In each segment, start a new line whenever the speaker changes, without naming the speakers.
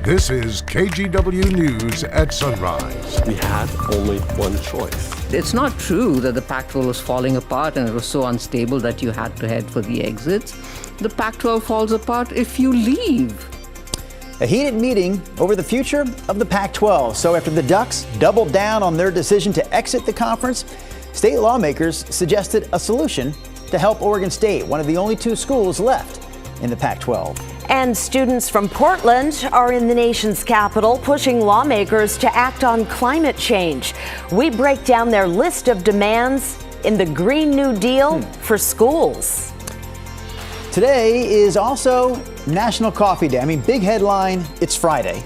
This is KGW News at Sunrise.
We had only one choice.
It's not true that the Pac-12 was falling apart and it was so unstable that you had to head for the exits. The Pac-12 falls apart if you leave.
A heated meeting over the future of the Pac-12. So after the Ducks doubled down on their decision to exit the conference, state lawmakers suggested a solution to help Oregon State, one of the only two schools left in the Pac-12.
And students from Portland are in the nation's capital pushing lawmakers to act on climate change. We break down their list of demands in the Green New Deal for schools.
Today is also National Coffee Day. I mean, big headline, it's Friday.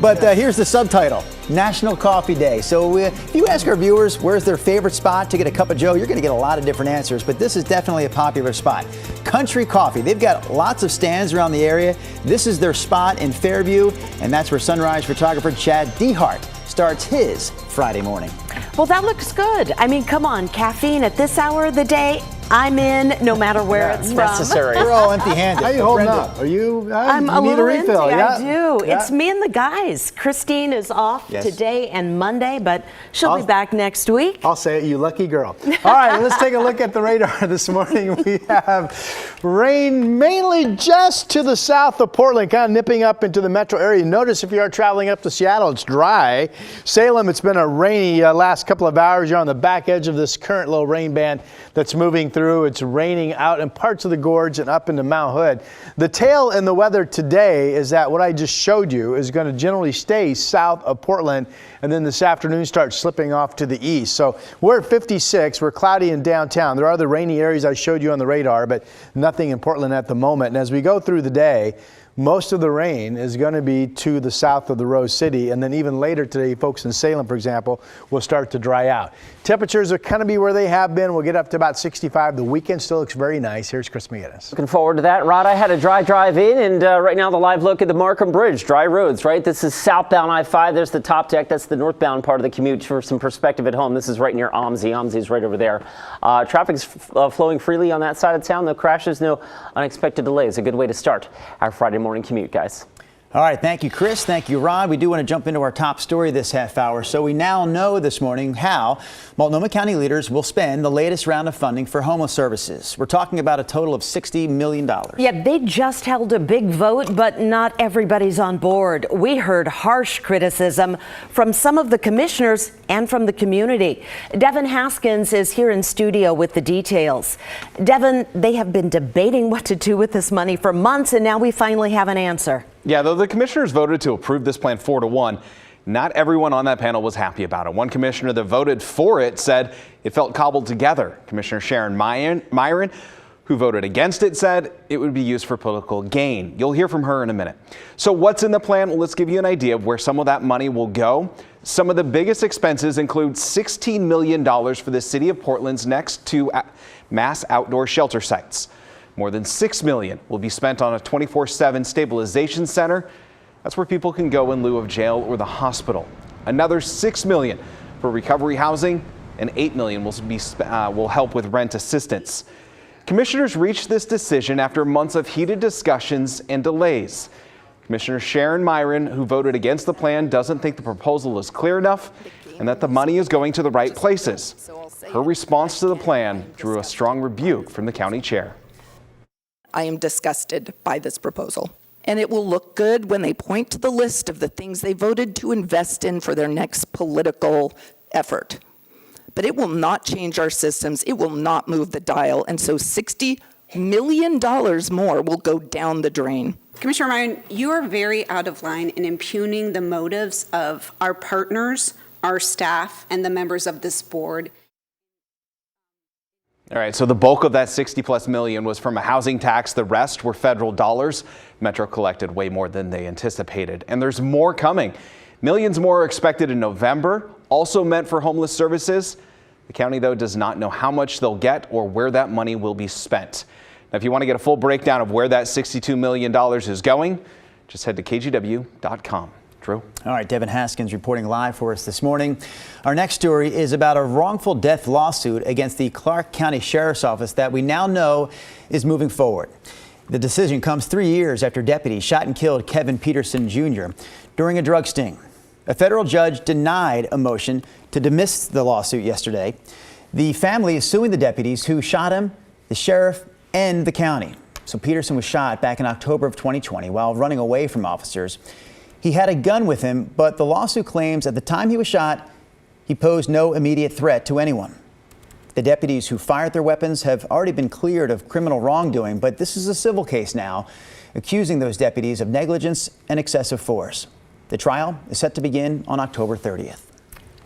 But here's the subtitle, National Coffee Day. So if you ask our viewers where's their favorite spot to get a cup of joe, you're going to get a lot of different answers, but this is definitely a popular spot. Country Coffee. They've got lots of stands around the area. This is their spot in Fairview, and that's where Sunrise photographer Chad Dehart starts his Friday morning.
Well, that looks good. I mean, come on, caffeine at this hour of the day, I'm in no matter where it's from.
Necessary. We're all empty-handed.
How you holding up? Are you?
I'm a
need
little
a refill.
empty.
Yeah.
I do.
Yeah.
It's me and the guys. Christine is off today and Monday, but she'll be back next week.
I'll say it, you lucky girl. All right, let's take a look at the radar this morning. We have rain mainly just to the south of Portland, kind of nipping up into the metro area. Notice if you are traveling up to Seattle, it's dry. Salem, it's been a rainy last couple of hours. You're on the back edge of this current low rain band that's moving through. It's raining out in parts of the gorge and up into Mount Hood. The tail in the weather today is that what I just showed you is going to generally stay south of Portland, and then this afternoon start slipping off to the east. So we're at 56. We're cloudy in downtown. There are the rainy areas I showed you on the radar, but nothing in Portland at the moment. And as we go through the day, most of the rain is going to be to the south of the Rose City, and then even later today, folks in Salem, for example, will start to dry out. Temperatures are kind of be where they have been. We'll get up to about 65. The weekend still looks very nice. Here's Chris McGinnis.
Looking forward to that. Rod, I had a dry drive in, and right now the live look at the Markham Bridge. Dry roads, right? This is southbound I-5. There's the top deck. That's the northbound part of the commute. For some perspective at home, this is right near OMSI. OMSI is right over there. Traffic's flowing freely on that side of town. No crashes, no unexpected delays. A good way to start our Friday morning commute, guys.
All right, thank you, Chris. Thank you, Rod. We do want to jump into our top story this half hour. So we now know this morning how Multnomah County leaders will spend the latest round of funding for homeless services. We're talking about a total of $60 million.
Yeah, they just held a big vote, but not everybody's on board. We heard harsh criticism from some of the commissioners and from the community. Devin Haskins is here in studio with the details. Devin, they have been debating what to do with this money for months, and now we finally have an answer.
Yeah, though the commissioners voted to approve this plan 4-1, not everyone on that panel was happy about it. One commissioner that voted for it said it felt cobbled together. Commissioner Sharon Myron, who voted against it, said it would be used for political gain. You'll hear from her in a minute. So what's in the plan? Well, let's give you an idea of where some of that money will go. Some of the biggest expenses include $16 million for the city of Portland's next two mass outdoor shelter sites. More than $6 million will be spent on a 24/7 stabilization center. That's where people can go in lieu of jail or the hospital. Another $6 million for recovery housing, and $8 million will help with rent assistance. Commissioners reached this decision after months of heated discussions and delays. Commissioner Sharon Myron, who voted against the plan, doesn't think the proposal is clear enough and that the money is going to the right places. Her response to the plan drew a strong rebuke from the county chair.
I am disgusted by this proposal. And it will look good when they point to the list of the things they voted to invest in for their next political effort. But it will not change our systems. It will not move the dial. And so $60 million more will go down the drain.
Commissioner Ryan, you are very out of line in impugning the motives of our partners, our staff, and the members of this board.
All right, so the bulk of that $60+ million was from a housing tax. The rest were federal dollars. Metro collected way more than they anticipated. And there's more coming. Millions more are expected in November, also meant for homeless services. The county, though, does not know how much they'll get or where that money will be spent. Now, if you want to get a full breakdown of where that $62 million is going, just head to KGW.com. Drew?
All right, Devin Haskins reporting live for us this morning. Our next story is about a wrongful death lawsuit against the Clark County Sheriff's Office that we now know is moving forward. The decision comes 3 years after deputies shot and killed Kevin Peterson Jr. during a drug sting. A federal judge denied a motion to dismiss the lawsuit yesterday. The family is suing the deputies who shot him, the sheriff, and the county. So Peterson was shot back in October of 2020 while running away from officers. He had a gun with him, but the lawsuit claims at the time he was shot, he posed no immediate threat to anyone. The deputies who fired their weapons have already been cleared of criminal wrongdoing, but this is a civil case now, accusing those deputies of negligence and excessive force. The trial is set to begin on October 30th.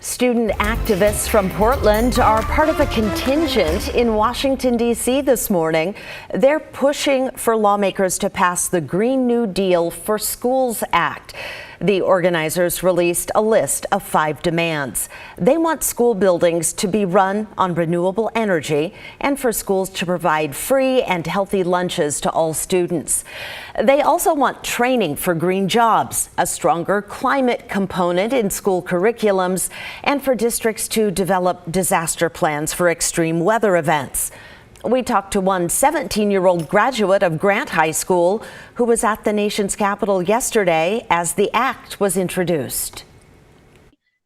Student activists from Portland are part of a contingent in Washington, D.C. this morning. They're pushing for lawmakers to pass the Green New Deal for Schools Act. The organizers released a list of 5 demands. They want school buildings to be run on renewable energy and for schools to provide free and healthy lunches to all students. They also want training for green jobs, a stronger climate component in school curriculums, and for districts to develop disaster plans for extreme weather events. We talked to one 17-year-old graduate of Grant High School who was at the nation's capital yesterday as the act was introduced.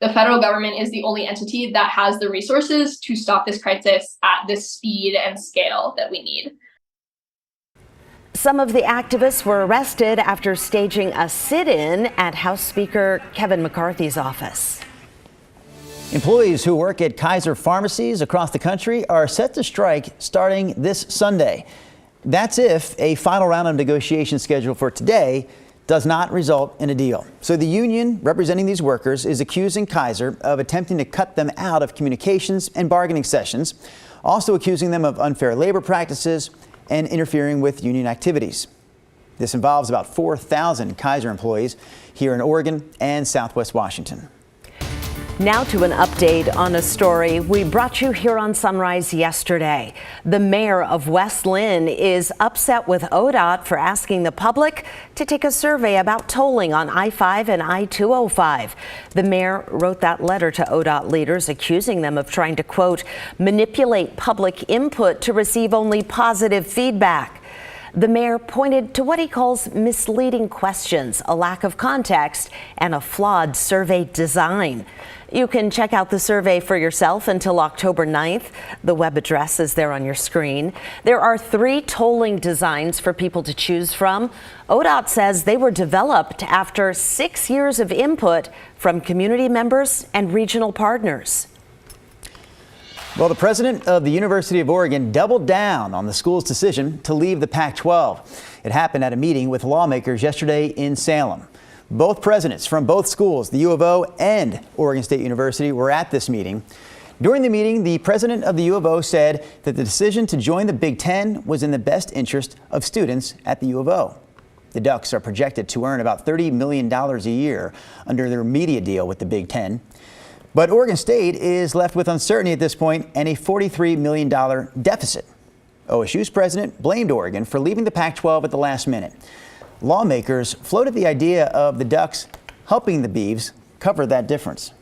The federal government is the only entity that has the resources to stop this crisis at the speed and scale that we need.
Some of the activists were arrested after staging a sit-in at House Speaker Kevin McCarthy's office.
Employees who work at Kaiser pharmacies across the country are set to strike starting this Sunday. That's if a final round of negotiations scheduled for today does not result in a deal. So the union representing these workers is accusing Kaiser of attempting to cut them out of communications and bargaining sessions, also accusing them of unfair labor practices and interfering with union activities. This involves about 4,000 Kaiser employees here in Oregon and Southwest Washington.
Now to an update on a story we brought you here on Sunrise yesterday. The mayor of West Linn is upset with ODOT for asking the public to take a survey about tolling on I-5 and I-205. The mayor wrote that letter to ODOT leaders accusing them of trying to, quote, manipulate public input to receive only positive feedback. The mayor pointed to what he calls misleading questions, a lack of context, and a flawed survey design. You can check out the survey for yourself until October 9th. The web address is there on your screen. There are 3 tolling designs for people to choose from. ODOT says they were developed after 6 years of input from community members and regional partners.
Well, the president of the University of Oregon doubled down on the school's decision to leave the Pac-12. It happened at a meeting with lawmakers yesterday in Salem. Both presidents from both schools, the U of O and Oregon State University, were at this meeting. During the meeting, the president of the U of O said that the decision to join the Big Ten was in the best interest of students at the U of O. The Ducks are projected to earn about $30 million a year under their media deal with the Big Ten. But Oregon State is left with uncertainty at this point and a $43 million deficit. OSU's president blamed Oregon for leaving the Pac-12 at the last minute. Lawmakers floated the idea of the Ducks helping the Beavs cover that difference.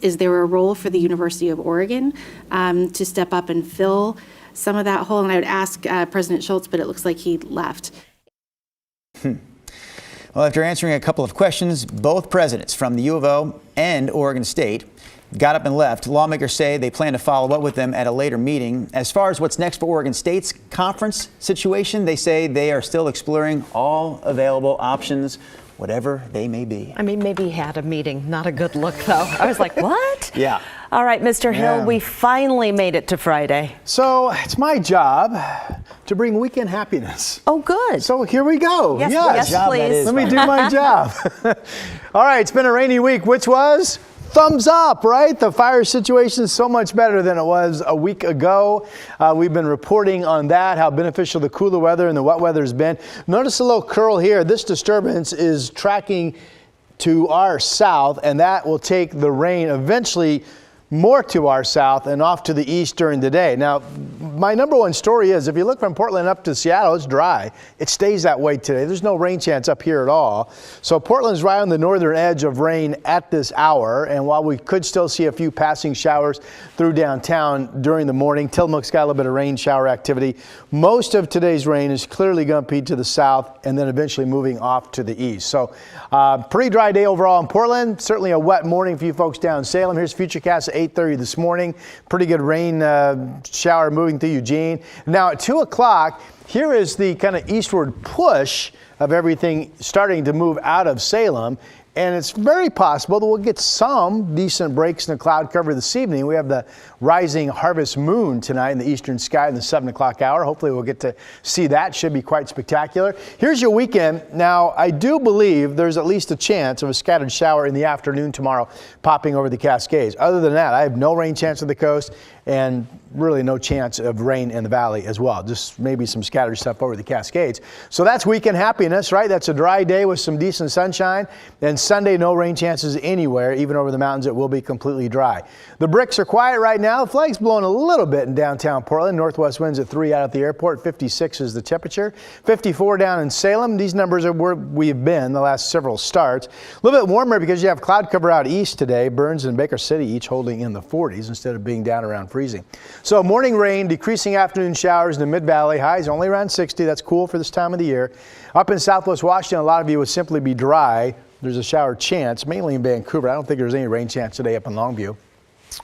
Is there a role for the University of Oregon to step up and fill some of that hole? And I would ask President Schultz, but it looks like he left.
Well, after answering a couple of questions, both presidents from the U of O and Oregon State got up and left. Lawmakers say they plan to follow up with them at a later meeting. As far as what's next for Oregon State's conference situation, they say they are still exploring all available options, whatever they may be.
I mean, maybe he had a meeting. Not a good look, though. I was like, what?
Yeah.
All right, Mr. Hill, we finally made it to Friday.
So it's my job to bring weekend happiness.
Oh, good.
So here we go.
Yes, please.
Let me do my job. All right, it's been a rainy week, which was thumbs up, right? The fire situation is so much better than it was a week ago. We've been reporting on that, how beneficial the cooler weather and the wet weather has been. Notice a little curl here. This disturbance is tracking to our south, and that will take the rain eventually more to our south and off to the east during the day. Now, my number one story is if you look from Portland up to Seattle, it's dry. It stays that way today. There's no rain chance up here at all. So Portland's right on the northern edge of rain at this hour. And while we could still see a few passing showers through downtown during the morning, Tillamook's got a little bit of rain shower activity. Most of today's rain is clearly going to be to the south and then eventually moving off to the east. So pretty dry day overall in Portland. Certainly a wet morning for you folks down in Salem. Here's Futurecast at 8:30 this morning. Pretty good rain shower moving through Eugene. Now at 2 o'clock, here is the kind of eastward push of everything starting to move out of Salem. And it's very possible that we'll get some decent breaks in the cloud cover this evening. We have the rising harvest moon tonight in the eastern sky in the 7 o'clock hour. Hopefully we'll get to see that. Should be quite spectacular. Here's your weekend. Now, I do believe there's at least a chance of a scattered shower in the afternoon tomorrow popping over the Cascades. Other than that, I have no rain chance of the coast and really no chance of rain in the valley as well. Just maybe some scattered stuff over the Cascades. So that's weekend happiness, right? That's a dry day with some decent sunshine. And Sunday, no rain chances anywhere. Even over the mountains, it will be completely dry. The bricks are quiet right now. The flag's blowing a little bit in downtown Portland. Northwest winds at 3 out at the airport. 56 is the temperature. 54 down in Salem. These numbers are where we've been the last several starts. A little bit warmer because you have cloud cover out east today. Burns and Baker City each holding in the 40s instead of being down around freezing. So morning rain, decreasing afternoon showers in the mid-valley. Highs only around 60. That's cool for this time of the year. Up in southwest Washington, a lot of you would simply be dry. There's a shower chance, mainly in Vancouver. I don't think there's any rain chance today up in Longview.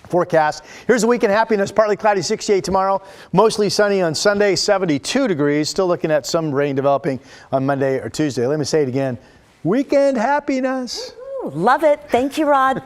Forecast. Here's the weekend happiness. Partly cloudy, 68 tomorrow. Mostly sunny on Sunday, 72 degrees. Still looking at some rain developing on Monday or Tuesday. Let me say it again. Weekend happiness.
Love it. Thank you, Rod.